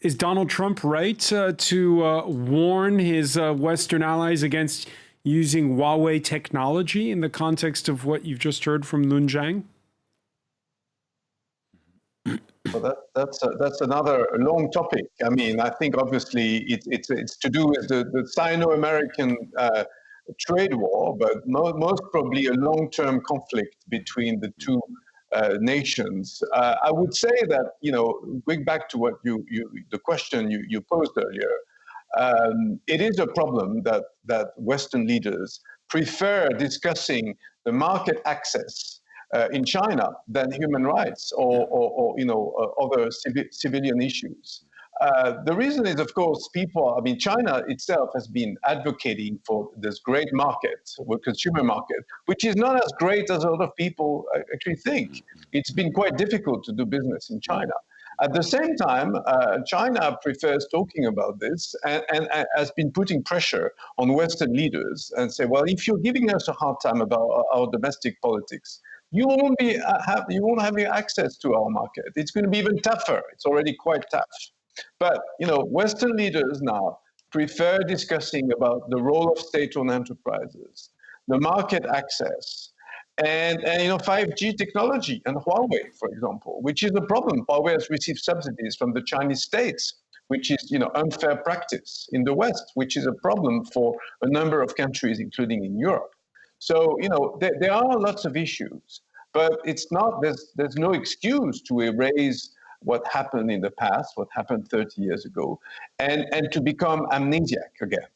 Is Donald Trump right to warn his Western allies against using Huawei technology in the context of what you've just heard from Lun Zhang? Well, that's another long topic. I mean, I think obviously it's to do with the Sino-American trade war, but most probably a long-term conflict between the two nations. I would say that, going back to what the question you posed earlier, it is a problem that Western leaders prefer discussing the market access in China than human rights or other civilian issues. The reason is, of course, China itself has been advocating for this great market, consumer market, which is not as great as a lot of people actually think. It's been quite difficult to do business in China. At the same time, China prefers talking about this and has been putting pressure on Western leaders and say, well, if you're giving us a hard time about our domestic politics, you won't have access to our market. It's going to be even tougher. It's already quite tough. But Western leaders now prefer discussing about the role of state-owned enterprises, the market access, and 5G technology and Huawei, for example, which is a problem. Huawei has received subsidies from the Chinese states, which is unfair practice in the West, which is a problem for a number of countries, including in Europe. So there are lots of issues, but it's not. There's no excuse to erase what happened in the past, what happened 30 years ago, and to become amnesiac again.